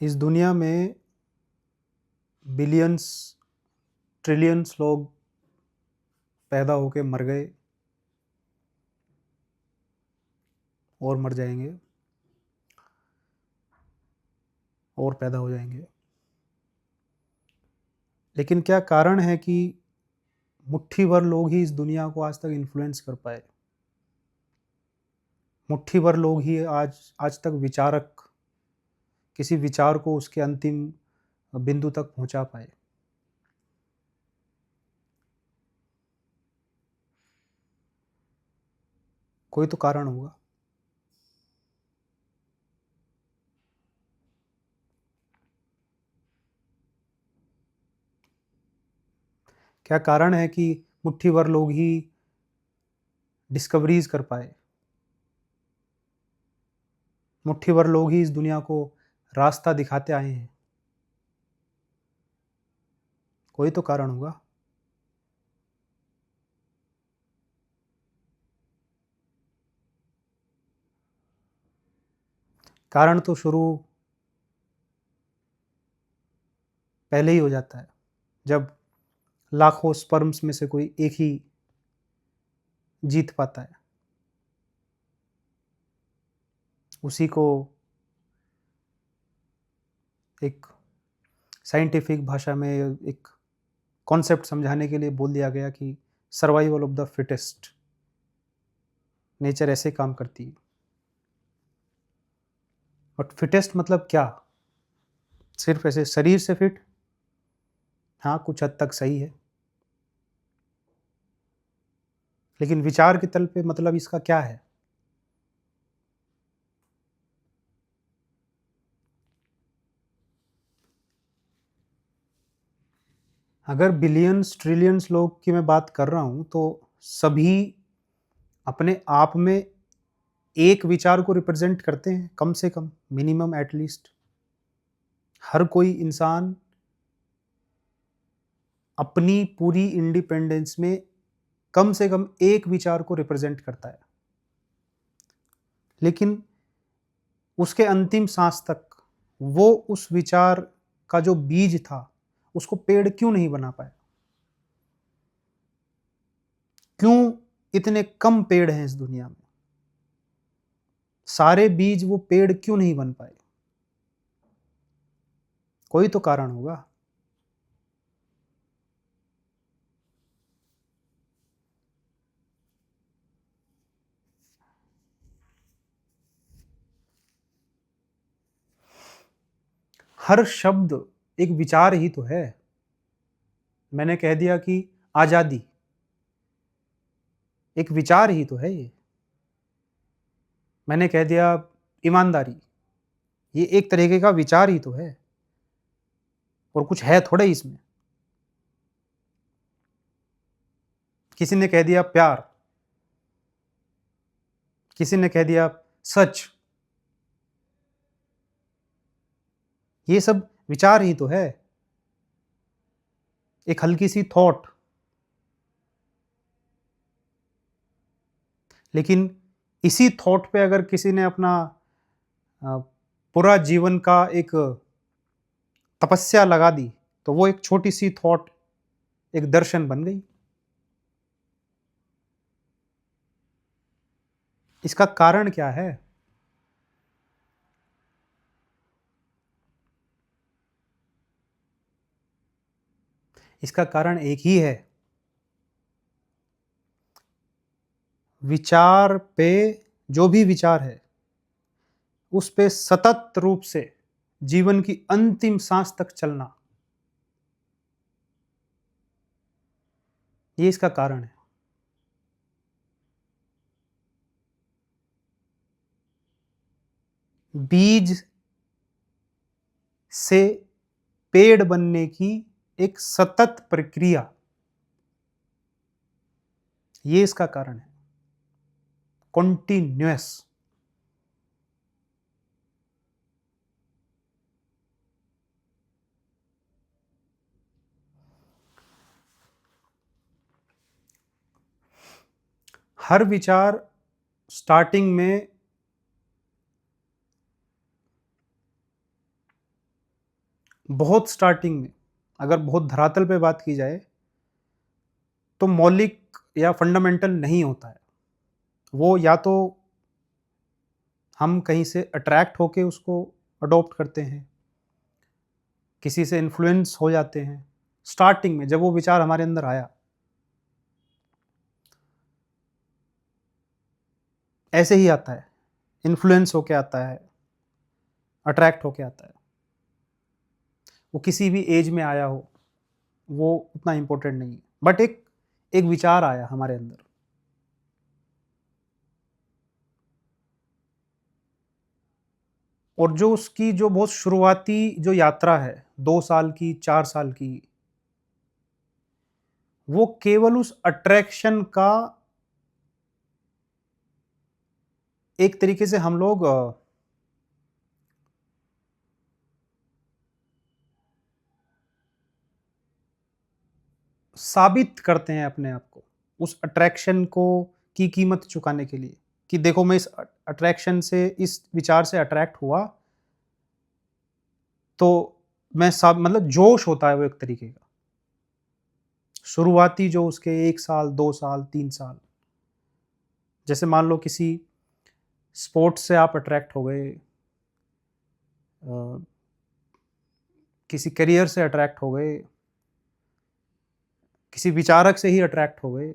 इस दुनिया में बिलियंस ट्रिलियंस लोग पैदा होके मर गए और मर जाएंगे और पैदा हो जाएंगे। लेकिन क्या कारण है कि मुट्ठी भर लोग ही इस दुनिया को आज तक इन्फ्लुएंस कर पाए? मुट्ठी भर लोग ही आज आज तक विचारक किसी विचार को उसके अंतिम बिंदु तक पहुंचा पाए। कोई तो कारण होगा। क्या कारण है कि मुट्ठी भर लोग ही डिस्कवरीज कर पाए? मुट्ठी भर लोग ही इस दुनिया को रास्ता दिखाते आए हैं। कोई तो कारण होगा। कारण तो शुरू पहले ही हो जाता है, जब लाखों स्पर्म्स में से कोई एक ही जीत पाता है। उसी को एक साइंटिफिक भाषा में एक कॉन्सेप्ट समझाने के लिए बोल दिया गया कि survival of the fittest. Nature ऐसे काम करती है। बट फिटेस्ट मतलब क्या? सिर्फ ऐसे शरीर से फिट? हाँ, कुछ हद तक सही है। लेकिन विचार के तल पे मतलब इसका क्या है? अगर बिलियंस ट्रिलियंस लोग की मैं बात कर रहा हूं तो सभी अपने आप में एक विचार को रिप्रेजेंट करते हैं, कम से कम, मिनिमम एटलीस्ट। हर कोई इंसान अपनी पूरी इंडिपेंडेंस में कम से कम एक विचार को रिप्रेजेंट करता है। लेकिन उसके अंतिम सांस तक वो उस विचार का जो बीज था उसको पेड़ क्यों नहीं बना पाया? क्यों इतने कम पेड़ हैं इस दुनिया में? सारे बीज वो पेड़ क्यों नहीं बन पाए? कोई तो कारण होगा। हर शब्द एक विचार ही तो है। मैंने कह दिया कि आजादी एक विचार ही तो है ये। मैंने कह दिया ईमानदारी, ये एक तरीके का विचार ही तो है। और कुछ है थोड़े इसमें। किसी ने कह दिया प्यार, किसी ने कह दिया सच, ये सब विचार ही तो है। एक हल्की सी थॉट। लेकिन इसी थॉट पे अगर किसी ने अपना अ, पूरा जीवन का एक तपस्या लगा दी तो वो एक छोटी सी थॉट एक दर्शन बन गई। इसका कारण क्या है? इसका कारण एक ही है। विचार पे, जो भी विचार है उस पे सतत रूप से जीवन की अंतिम सांस तक चलना, ये इसका कारण है। बीज से पेड़ बनने की एक सतत प्रक्रिया, ये इसका कारण है। कॉन्टिन्यूअस। हर विचार स्टार्टिंग में बहुत स्टार्टिंग में, अगर बहुत धरातल पे बात की जाए, तो मौलिक या फंडामेंटल नहीं होता है। वो या तो हम कहीं से अट्रैक्ट होके उसको अडॉप्ट करते हैं, किसी से इन्फ्लुएंस हो जाते हैं। स्टार्टिंग में जब वो विचार हमारे अंदर आया, ऐसे ही आता है, इन्फ्लुएंस होके आता है, अट्रैक्ट होके आता है। वो किसी भी एज में आया हो, वो उतना इम्पोर्टेंट नहीं है, बट एक एक विचार आया हमारे अंदर। और जो उसकी जो बहुत शुरुआती जो यात्रा है, 2 साल की, 4 साल की, वो केवल उस अट्रैक्शन का एक तरीके से हम लोग साबित करते हैं अपने आप को, उस अट्रैक्शन को की कीमत चुकाने के लिए, कि देखो मैं इस अट्रैक्शन से, इस विचार से अट्रैक्ट हुआ, तो मैं सब मतलब जोश होता है वो एक तरीके का, शुरुआती जो उसके 1 साल, 2 साल, 3 साल। जैसे मान लो किसी स्पोर्ट्स से आप अट्रैक्ट हो गए, किसी करियर से अट्रैक्ट हो गए, किसी विचारक से ही अट्रैक्ट हो गए,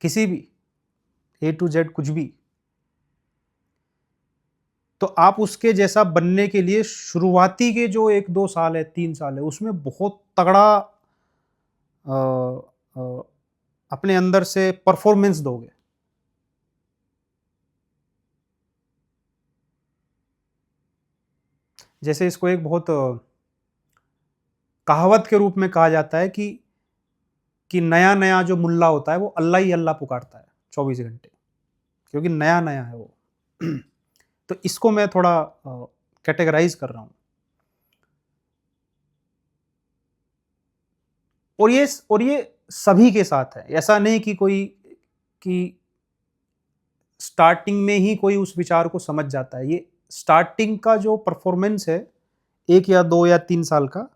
किसी भी A to Z कुछ भी, तो आप उसके जैसा बनने के लिए शुरुआती के जो 1-2 साल है, 3 साल है, उसमें बहुत तगड़ा अ, अ, अपने अंदर से परफॉर्मेंस दोगे। जैसे इसको एक बहुत कहावत के रूप में कहा जाता है कि नया नया जो मुल्ला होता है वो अल्लाह ही अल्लाह पुकारता है 24 घंटे, क्योंकि नया नया है वो। तो इसको मैं थोड़ा कैटेगराइज कर रहा हूँ। और ये सभी के साथ है, ऐसा नहीं कि कोई कि स्टार्टिंग में ही कोई उस विचार को समझ जाता है। ये स्टार्टिंग का जो परफॉर्मेंस है, 1 या 2 या 3 साल का,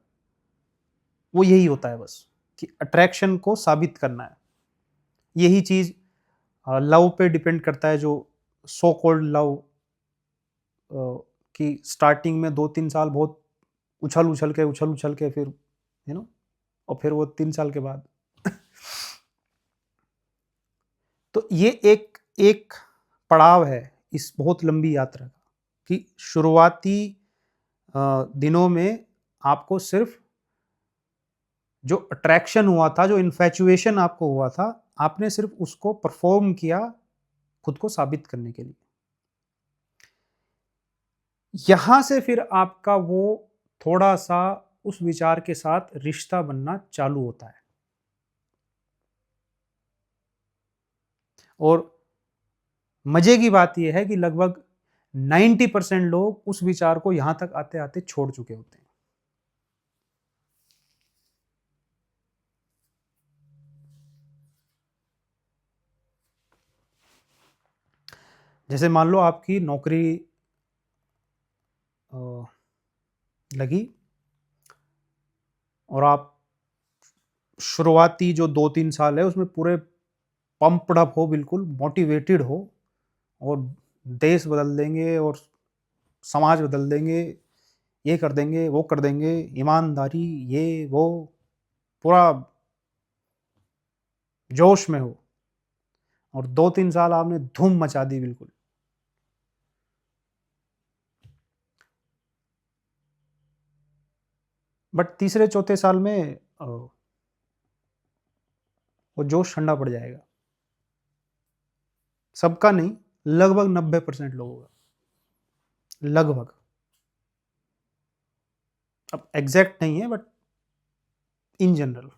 वो यही होता है बस, कि अट्रैक्शन को साबित करना है। यही चीज लव पे डिपेंड करता है, जो सो कॉल्ड लव, कि स्टार्टिंग में 2-3 साल बहुत उछल उछल के फिर और फिर वो 3 साल के बाद। तो ये एक एक पड़ाव है इस बहुत लंबी यात्रा का, कि शुरुआती दिनों में आपको सिर्फ जो अट्रैक्शन हुआ था, जो इन्फैचुएशन आपको हुआ था, आपने सिर्फ उसको परफॉर्म किया खुद को साबित करने के लिए। यहां से फिर आपका वो थोड़ा सा उस विचार के साथ रिश्ता बनना चालू होता है। और मजे की बात यह है कि लगभग 90% लोग उस विचार को यहां तक आते आते छोड़ चुके होते हैं। जैसे मान लो आपकी नौकरी लगी, और आप शुरुआती जो 2-3 साल है उसमें पूरे पंप्ड अप हो, बिल्कुल मोटिवेटेड हो, और देश बदल देंगे और समाज बदल देंगे, ये कर देंगे, वो कर देंगे, ईमानदारी, ये वो, पूरा जोश में हो, और 2-3 साल आपने धूम मचा दी बिल्कुल। बट तीसरे चौथे साल में वो जोश ठंडा पड़ जाएगा। सबका नहीं, लगभग 90% लोगों का, लगभग। अब एग्जैक्ट नहीं है, बट इन जनरल।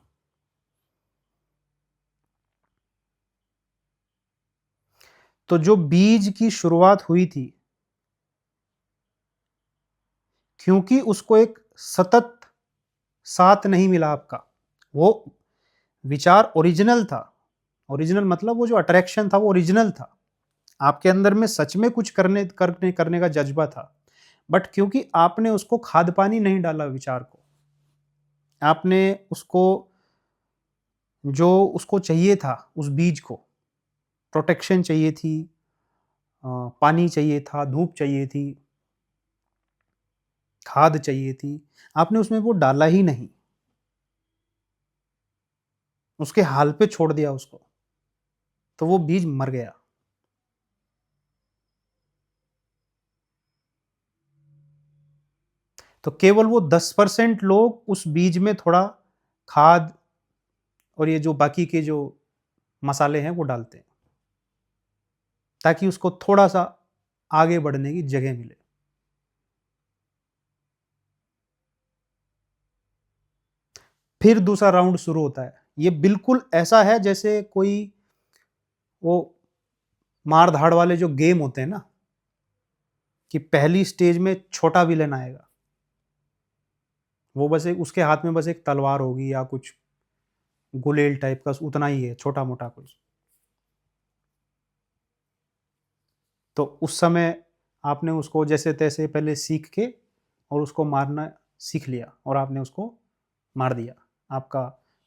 तो जो बीज की शुरुआत हुई थी, क्योंकि उसको एक सतत साथ नहीं मिला आपका, वो विचार ओरिजिनल था। ओरिजिनल मतलब वो जो अट्रैक्शन था वो ओरिजिनल था, आपके अंदर में सच में कुछ करने करने करने का जज्बा था, बट क्योंकि आपने उसको खाद पानी नहीं डाला विचार को, आपने उसको जो उसको चाहिए था, उस बीज को प्रोटेक्शन चाहिए थी, पानी चाहिए था, धूप चाहिए थी, खाद चाहिए थी, आपने उसमें वो डाला ही नहीं, उसके हाल पे छोड़ दिया उसको, तो वो बीज मर गया। तो केवल वो 10% लोग उस बीज में थोड़ा खाद और ये जो बाकी के जो मसाले हैं वो डालते हैं, ताकि उसको थोड़ा सा आगे बढ़ने की जगह मिले। फिर दूसरा राउंड शुरू होता है। ये बिल्कुल ऐसा है जैसे कोई वो मार धाड़ वाले जो गेम होते हैं ना, कि पहली स्टेज में छोटा विलन आएगा, वो बस एक उसके हाथ में बस एक तलवार होगी या कुछ गुलेल टाइप का, उतना ही है, छोटा मोटा कुछ। तो उस समय आपने उसको जैसे तैसे पहले सीख के और उसको मारना सीख लिया और आपने उसको मार दिया। आपका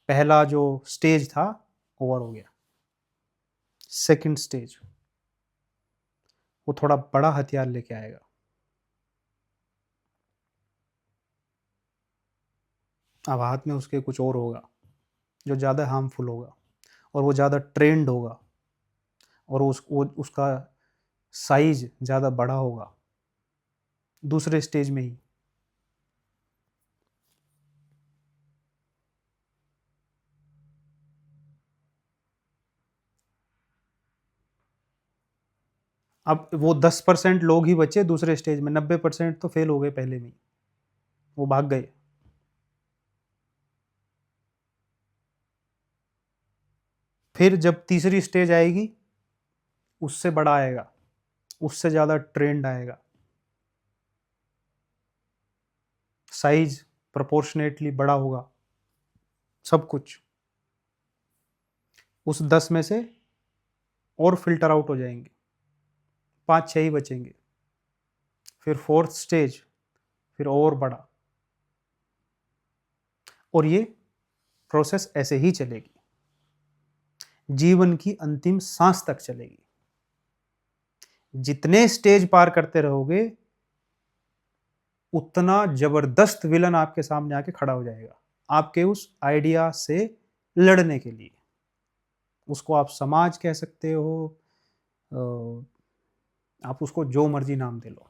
पहला जो स्टेज था ओवर हो गया। सेकंड स्टेज, वो थोड़ा बड़ा हथियार लेके आएगा। अब हाथ में उसके कुछ और होगा जो ज़्यादा हार्मफुल होगा, और वो ज़्यादा ट्रेंड होगा, और उसका साइज ज़्यादा बड़ा होगा दूसरे स्टेज में ही। अब वो 10% लोग ही बचे दूसरे स्टेज में, 90% तो फेल हो गए पहले में ही, वो भाग गए। फिर जब तीसरी स्टेज आएगी, उससे बड़ा आएगा, उससे ज़्यादा ट्रेंड आएगा, साइज प्रोपोर्शनेटली बड़ा होगा, सब कुछ। उस 10 में से और फिल्टर आउट हो जाएंगे, 5-6 ही बचेंगे। फिर फोर्थ स्टेज, फिर और बड़ा, और ये प्रोसेस ऐसे ही चलेगी, जीवन की अंतिम सांस तक चलेगी। जितने स्टेज पार करते रहोगे, उतना जबरदस्त विलन आपके सामने आके खड़ा हो जाएगा, आपके उस आइडिया से लड़ने के लिए। उसको आप समाज कह सकते हो, आप उसको जो मर्जी नाम दे लो।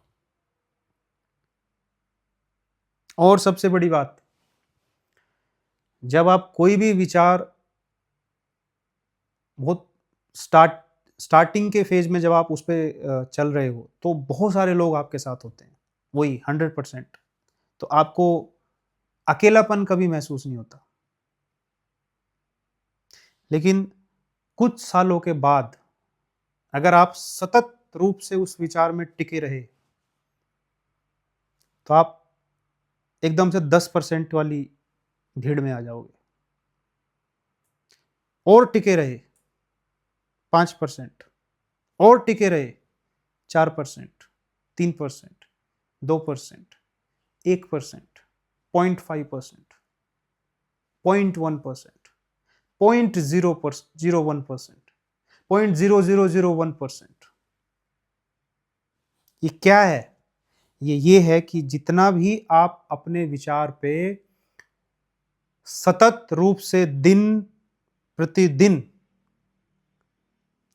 और सबसे बड़ी बात, जब आप कोई भी विचार बहुत स्टार्टिंग के फेज में जब आप उस पर चल रहे हो, तो बहुत सारे लोग आपके साथ होते हैं, वही 100%। तो आपको अकेलापन कभी महसूस नहीं होता। लेकिन कुछ सालों के बाद अगर आप सतत रूप से उस विचार में टिके रहे, तो आप एकदम से 10% वाली भीड़ में आ जाओगे। और टिके रहे 5%, और टिके रहे 4%, 3%, 2%, 1%, 0.5%, 0.1%, 0.01%, 0.0001%। ये क्या है? ये है कि जितना भी आप अपने विचार पे सतत रूप से दिन प्रतिदिन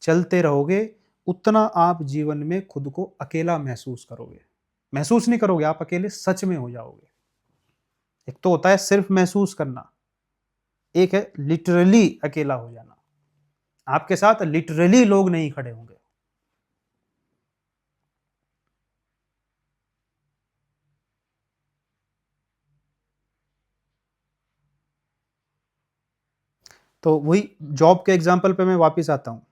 चलते रहोगे, उतना आप जीवन में खुद को अकेला महसूस करोगे। महसूस नहीं करोगे, आप अकेले सच में हो जाओगे। एक तो होता है सिर्फ महसूस करना, एक है लिटरली अकेला हो जाना। आपके साथ लिटरली लोग नहीं खड़े होंगे। तो वही जॉब के एग्जाम्पल पे मैं वापस आता हूँ।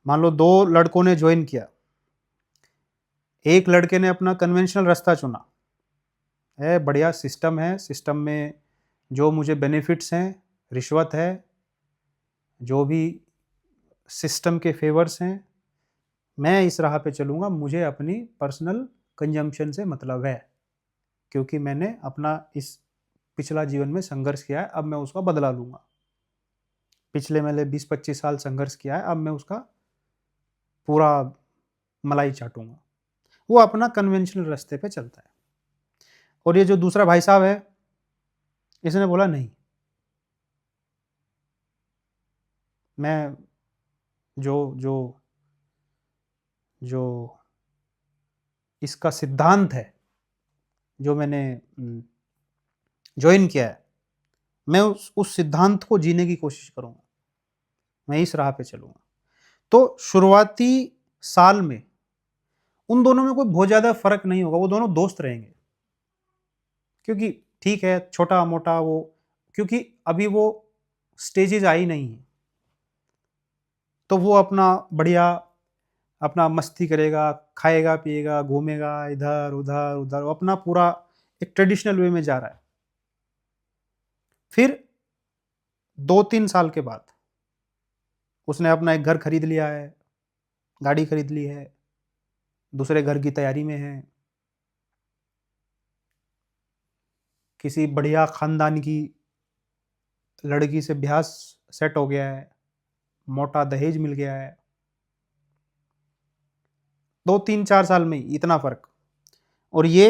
मान लो 2 लड़कों ने ज्वाइन किया, एक लड़के ने अपना कन्वेंशनल रास्ता चुना, है बढ़िया सिस्टम है, सिस्टम में जो मुझे बेनिफिट्स हैं, रिश्वत है, जो भी सिस्टम के फेवर्स हैं, मैं इस राह पे चलूँगा, मुझे अपनी पर्सनल कंजम्पशन से मतलब है, क्योंकि मैंने अपना इस पिछला जीवन में संघर्ष किया है, अब मैं उसका बदला लूँगा। पिछले मैंने 20-25 साल संघर्ष किया है, अब मैं उसका पूरा मलाई चाटूँगा। वो अपना कन्वेंशनल रास्ते पे चलता है। और ये जो दूसरा भाई साहब है, इसने बोला नहीं, मैं जो जो जो इसका सिद्धांत है, जो मैंने जॉइन किया है, मैं उस सिद्धांत को जीने की कोशिश करूँगा, मैं इस राह पे चलूँगा। तो शुरुआती साल में उन दोनों में कोई बहुत ज़्यादा फ़र्क नहीं होगा, वो दोनों दोस्त रहेंगे। क्योंकि ठीक है, छोटा-मोटा वो, क्योंकि अभी वो स्टेजेज़ आई नहीं हैं। तो वो अपना बढ़िया अपना मस्ती करेगा, खाएगा, पिएगा, घूमेगा इधर, उधर, उधर, वो अपना पूरा एक ट्रेडिशनल वे में जा रहा है। फिर 2-3 साल के बाद उसने अपना एक घर खरीद लिया है, गाड़ी खरीद ली है, दूसरे घर की तैयारी में है, किसी बढ़िया ख़ानदान की लड़की से ब्याह सेट हो गया है, मोटा दहेज मिल गया है। 2-3-4 साल में ही इतना फ़र्क। और ये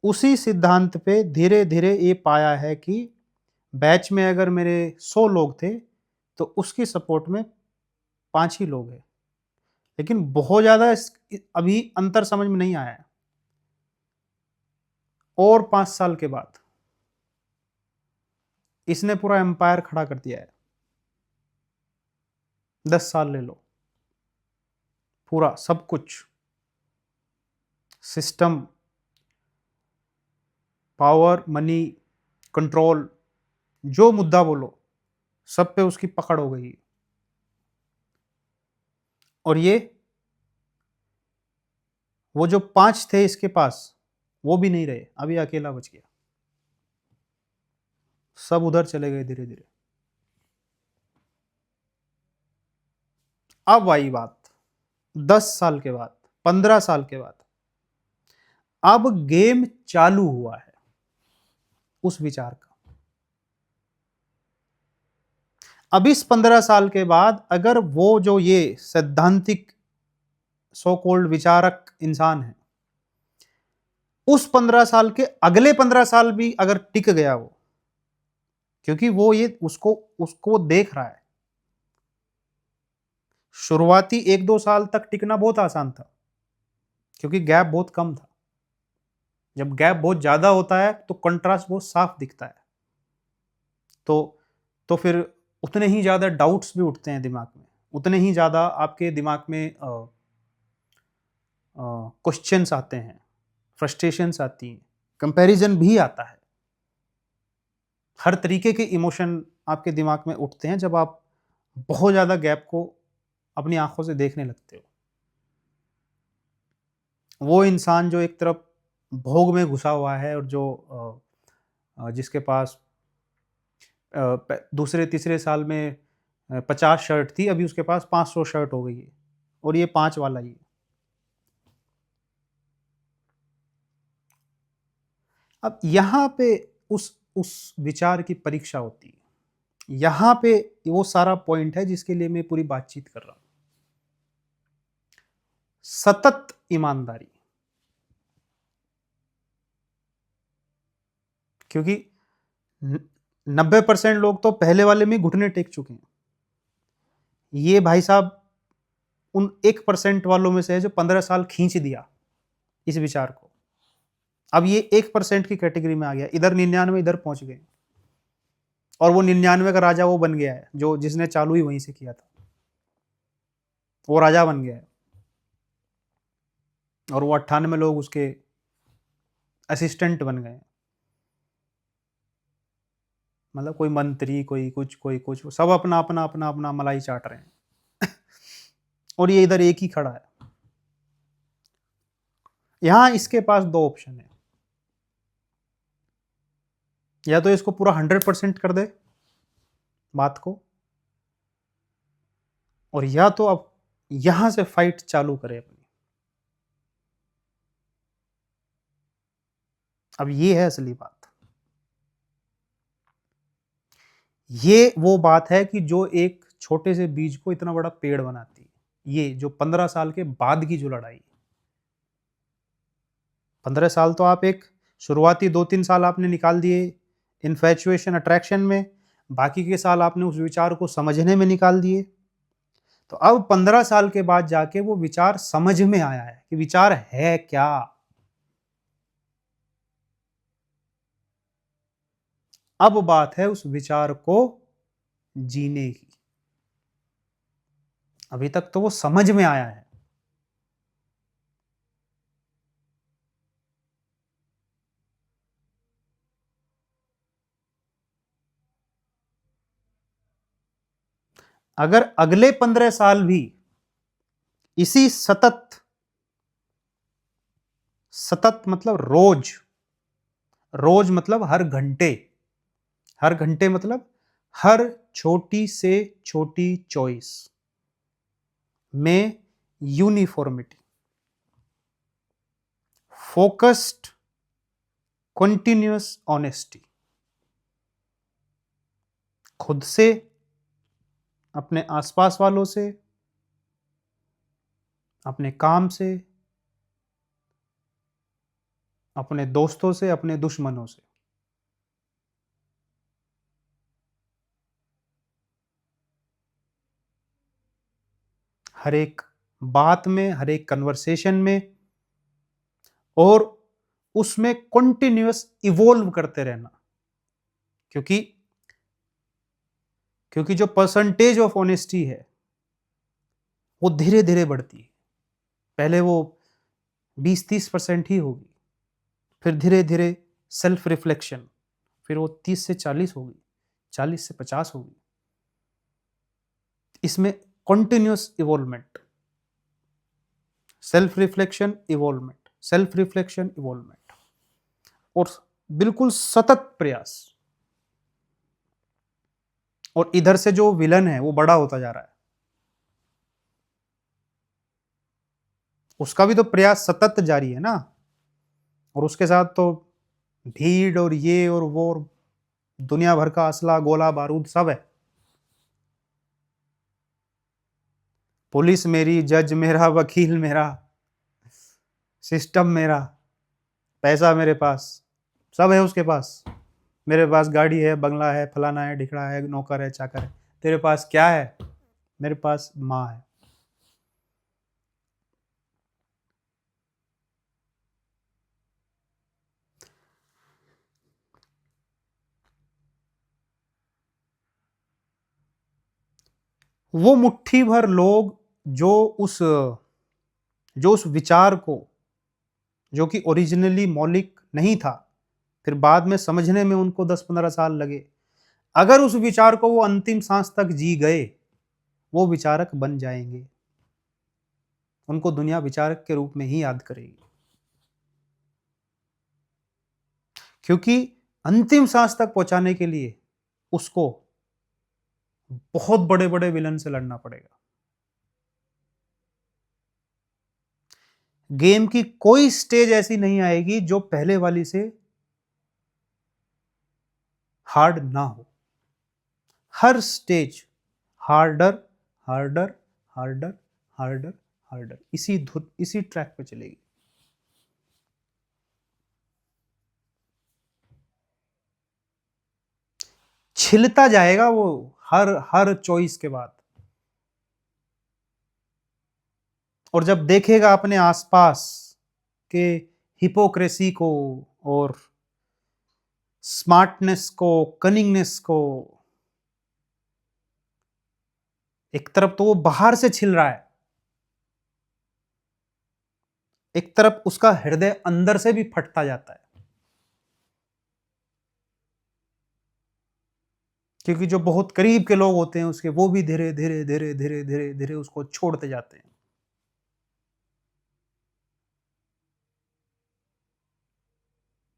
उसी सिद्धांत पे धीरे-धीरे ये पाया है कि बैच में अगर मेरे 100 लोग थे, तो उसकी सपोर्ट में 5 ही लोग हैं। लेकिन बहुत ज़्यादा अभी अंतर समझ में नहीं आया है। और 5 साल के बाद इसने पूरा एम्पायर खड़ा कर दिया है। 10 साल ले लो, पूरा सब कुछ, सिस्टम, पावर, मनी, कंट्रोल, जो मुद्दा बोलो, सब पे उसकी पकड़ हो गई। और ये वो जो 5 थे इसके पास, वो भी नहीं रहे, अभी अकेला बच गया। सब उधर चले गए धीरे-धीरे। अब आई बात 10 साल के बाद, 15 साल के बाद, अब गेम चालू हुआ है उस विचार का। अब इस 15 साल के बाद अगर वो जो ये सैद्धांतिक सो कॉल्ड विचारक इंसान है, उस 15 साल के अगले 15 साल भी अगर टिक गया वो, क्योंकि वो ये उसको उसको देख रहा है। शुरुआती 1-2 साल तक टिकना बहुत आसान था, क्योंकि गैप बहुत कम था। जब गैप बहुत ज़्यादा होता है तो कंट्रास्ट बहुत साफ दिखता है। तो फिर उतने ही ज़्यादा डाउट्स भी उठते हैं दिमाग में, उतने ही ज़्यादा आपके दिमाग में क्वेश्चंस आते हैं, फ्रस्ट्रेशंस आती हैं, कंपैरिजन भी आता है। हर तरीके के इमोशन आपके दिमाग में उठते हैं जब आप बहुत ज़्यादा गैप को अपनी आंखों से देखने लगते हो। वो इंसान जो एक तरफ भोग में घुसा हुआ है और जो जिसके पास दूसरे तीसरे साल में 50 शर्ट थी, अभी उसके पास 500 शर्ट हो गई है, और ये 5 वाला ही है। अब यहाँ पे उस विचार की परीक्षा होती है। यहाँ पे वो सारा पॉइंट है जिसके लिए मैं पूरी बातचीत कर रहा हूँ। सतत ईमानदारी, क्योंकि 90% लोग तो पहले वाले में घुटने टेक चुके हैं। ये भाई साहब उन 1% वालों में से है जो 15 साल खींच दिया इस विचार को। अब ये 1% की कैटेगरी में आ गया, इधर 99 इधर पहुंच गए, और वो 99 का राजा वो बन गया है जो जिसने चालू ही वहीं से किया था, वो राजा बन गया है, और वो 98 लोग उसके असिस्टेंट बन गए। मतलब कोई मंत्री, कोई कुछ, सब अपना अपना अपना अपना मलाई चाट रहे हैं और ये इधर एक ही खड़ा है। यहां इसके पास 2 ऑप्शन है, या तो इसको पूरा 100% कर दे बात को, और या तो अब यहां से फाइट चालू करें अपनी। अब ये है असली बात। ये वो बात है कि जो एक छोटे से बीज को इतना बड़ा पेड़ बनाती है। ये जो 15 साल के बाद की जो लड़ाई, 15 साल तो आप एक शुरुआती 2-3 साल आपने निकाल दिए इन्फैचुएशन अट्रैक्शन में, बाकी के साल आपने उस विचार को समझने में निकाल दिए। तो अब 15 साल के बाद जाके वो विचार समझ में आया है कि विचार है क्या। अब बात है उस विचार को जीने की। अभी तक तो वो समझ में आया है। अगर अगले 15 साल भी इसी सतत, सतत मतलब रोज, रोज मतलब हर घंटे, हर घंटे मतलब हर छोटी से छोटी चॉइस में यूनिफॉर्मिटी, फोकस्ड कंटिन्यूअस ऑनेस्टी, खुद से, अपने आसपास वालों से, अपने काम से, अपने दोस्तों से, अपने दुश्मनों से, हर एक बात में, हर एक कन्वर्सेशन में, और उसमें कंटिन्यूअस इवोल्व करते रहना। क्योंकि क्योंकि जो परसेंटेज ऑफ ऑनेस्टी है वो धीरे धीरे बढ़ती है। पहले वो 20-30% ही होगी, फिर धीरे धीरे सेल्फ रिफ्लेक्शन, फिर वो 30 से 40 होगी, 40 से 50 होगी। इसमें continuous involvement, self reflection, involvement, self reflection, involvement, और बिल्कुल सतत प्रयास। और इधर से जो विलन है वो बड़ा होता जा रहा है, उसका भी तो प्रयास सतत जारी है ना। और उसके साथ तो भीड़ और ये और वो और दुनिया भर का असला, गोला बारूद सब है। पुलिस मेरी, जज मेरा, वकील मेरा, सिस्टम मेरा, पैसा मेरे पास, सब है उसके पास। मेरे पास गाड़ी है, बंगला है, फलाना है, ढिकड़ा है, नौकर है, चाकर है। तेरे पास क्या है? मेरे पास माँ है। वो मुट्ठी भर लोग जो उस विचार को, जो कि ओरिजिनली मौलिक नहीं था, फिर बाद में समझने में उनको 10-15 साल लगे, अगर उस विचार को वो अंतिम सांस तक जी गए, वो विचारक बन जाएंगे। उनको दुनिया विचारक के रूप में ही याद करेगी। क्योंकि अंतिम सांस तक पहुंचाने के लिए उसको बहुत बड़े बड़े विलन से लड़ना पड़ेगा। गेम की कोई स्टेज ऐसी नहीं आएगी जो पहले वाली से हार्ड ना हो। हर stage harder, harder, harder, harder, harder, इसी धुन, इसी ट्रैक पे चलेगी। छिलता जाएगा वो हर हर चॉइस के बाद। और जब देखेगा अपने आसपास के हिपोक्रेसी को और स्मार्टनेस को, कनिंगनेस को, एक तरफ तो वो बाहर से छिल रहा है, एक तरफ उसका हृदय अंदर से भी फटता जाता है। क्योंकि जो बहुत करीब के लोग होते हैं उसके, वो भी धीरे धीरे धीरे धीरे धीरे धीरे उसको छोड़ते जाते हैं।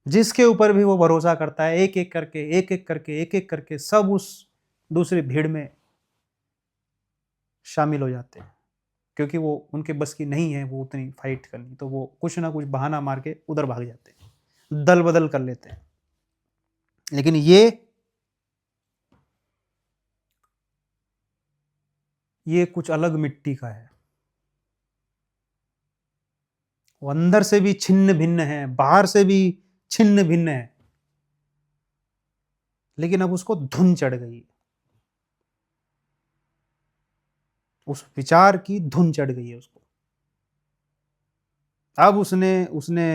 जिसके ऊपर भी वो भरोसा करता है, एक एक करके, एक एक करके, एक एक करके सब उस दूसरी भीड़ में शामिल हो जाते हैं। क्योंकि वो उनके बस की नहीं है वो उतनी फाइट करनी, तो वो कुछ ना कुछ बहाना मार के उधर भाग जाते हैं, दल बदल कर लेते हैं। लेकिन ये कुछ अलग मिट्टी का है। वो अंदर से भी छिन्न भिन्न है, बाहर से भी छिन्न भिन्न है, लेकिन अब उसको धुन चढ़ गई, उस विचार की धुन चढ़ गई है उसको। अब उसने उसने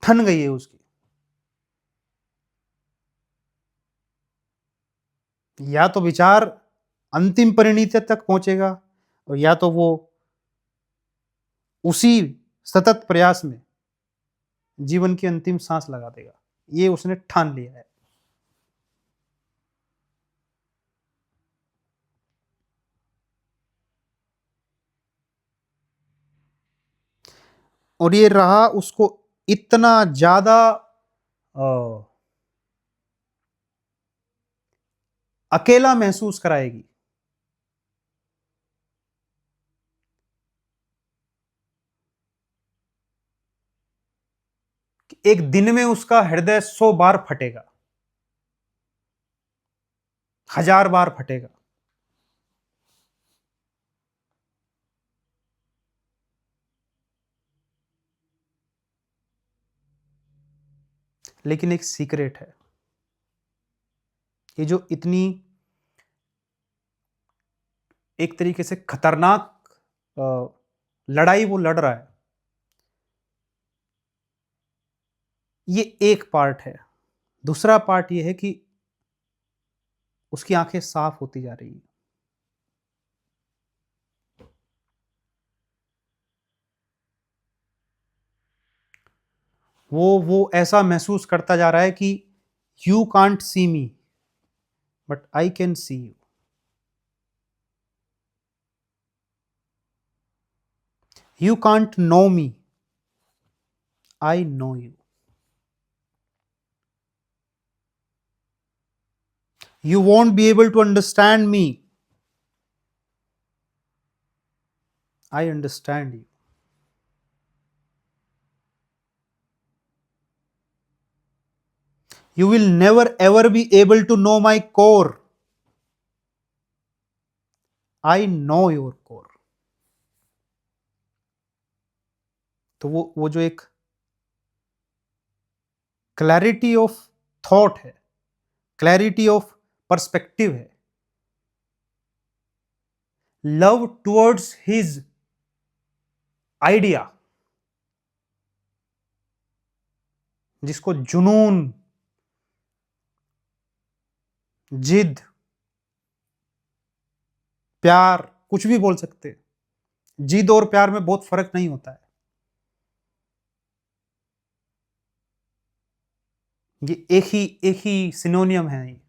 ठन गई है उसकी, या तो विचार अंतिम परिणति तक पहुंचेगा, और या तो वो उसी सतत प्रयास में जीवन की अंतिम सांस लगा देगा। ये उसने ठान लिया है। और ये रहा उसको इतना ज्यादा अकेला महसूस कराएगी कि एक दिन में उसका हृदय 100 बार फटेगा, 1000 बार फटेगा। लेकिन एक सीक्रेट है, ये जो इतनी एक तरीके से खतरनाक लड़ाई वो लड़ रहा है, ये एक पार्ट है। दूसरा पार्ट ये है कि उसकी आंखें साफ होती जा रही है। वो ऐसा महसूस करता जा रहा है कि you can't see me but I can see you. You can't know me, I know you. You won't be able to understand me, I understand you. You will never ever be able to know my core, I know your core. तो वो जो एक clarity of thought है, clarity of perspective है, love towards his idea, जिसको जुनून, जिद, प्यार कुछ भी बोल सकते हैं। जिद और प्यार में बहुत फर्क नहीं होता है। ये एक ही सिनोनियम है। ये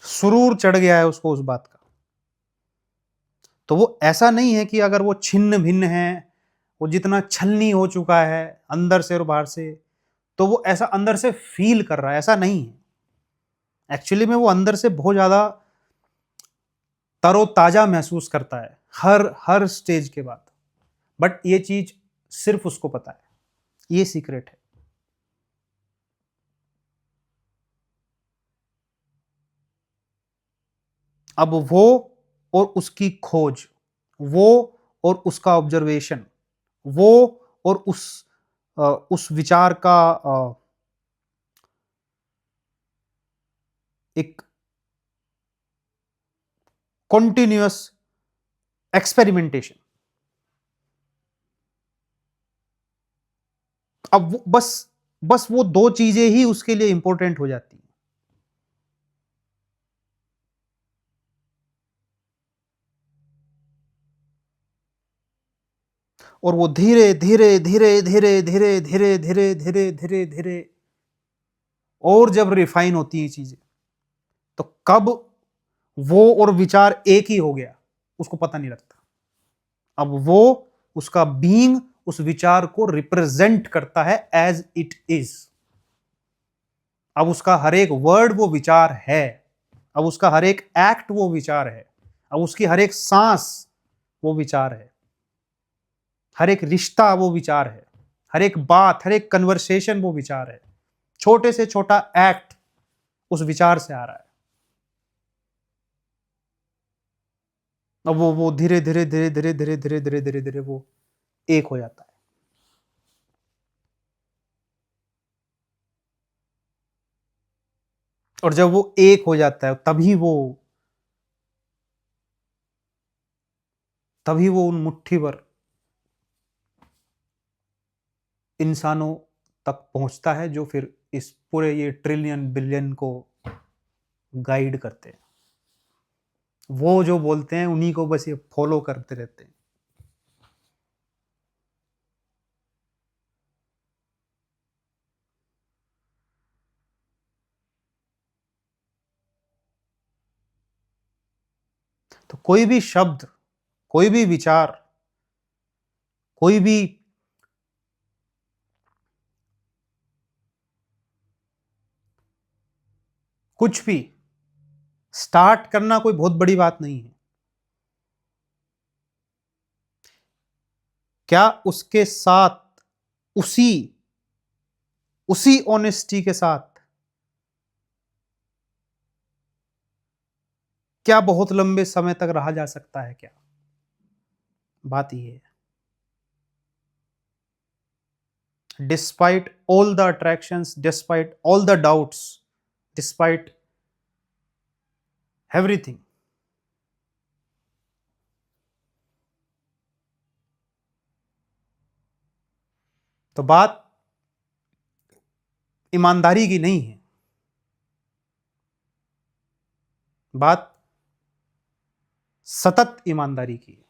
सुरूर चढ़ गया है उसको उस बात का। तो वो ऐसा नहीं है कि अगर वो छिन्न भिन्न है, वो जितना छलनी हो चुका है अंदर से और बाहर से, तो वो ऐसा अंदर से फील कर रहा है, ऐसा नहीं है। एक्चुअली में वो अंदर से बहुत ज्यादा तरोताजा महसूस करता है हर स्टेज के बाद। बट ये चीज सिर्फ उसको पता है, ये सीक्रेट है। अब वो और उसकी खोज, वो और उसका ऑब्जर्वेशन, वो और उस विचार का एक कॉन्टिन्यूअस एक्सपेरिमेंटेशन। अब वो बस वो दो चीजें ही उसके लिए इंपॉर्टेंट हो जाती हैं। और वो धीरे धीरे धीरे धीरे धीरे धीरे धीरे धीरे धीरे धीरे और जब रिफाइन होती है चीजें, तो कब वो और विचार एक ही हो गया उसको पता नहीं लगता। अब वो उसका बीइंग उस विचार को रिप्रेजेंट करता है एज इट इज। अब उसका हर एक वर्ड वो विचार है, अब उसका हर एक एक्ट वो विचार है, अब उसकी हर एक सांस वो विचार है, हर एक रिश्ता वो विचार है, हर एक बात, हर एक कन्वर्सेशन वो विचार है, छोटे से छोटा एक्ट उस विचार से आ रहा है। अब वो धीरे धीरे धीरे धीरे धीरे धीरे धीरे धीरे धीरे वो एक हो जाता है। और जब वो एक हो जाता है तभी वो उन मुट्ठी भर इंसानों तक पहुंचता है जो फिर इस पूरे ये ट्रिलियन बिलियन को गाइड करते हैं। वो जो बोलते हैं उन्हीं को बस ये फॉलो करते रहते हैं। तो कोई भी शब्द, कोई भी विचार, कोई भी कुछ भी स्टार्ट करना कोई बहुत बड़ी बात नहीं है। क्या उसके साथ उसी उसी ऑनेस्टी के साथ क्या बहुत लंबे समय तक रहा जा सकता है? क्या बात ये है। Despite all the attractions, despite all the doubts, despite everything, तो बात ईमानदारी की नहीं है, बात सतत ईमानदारी की है।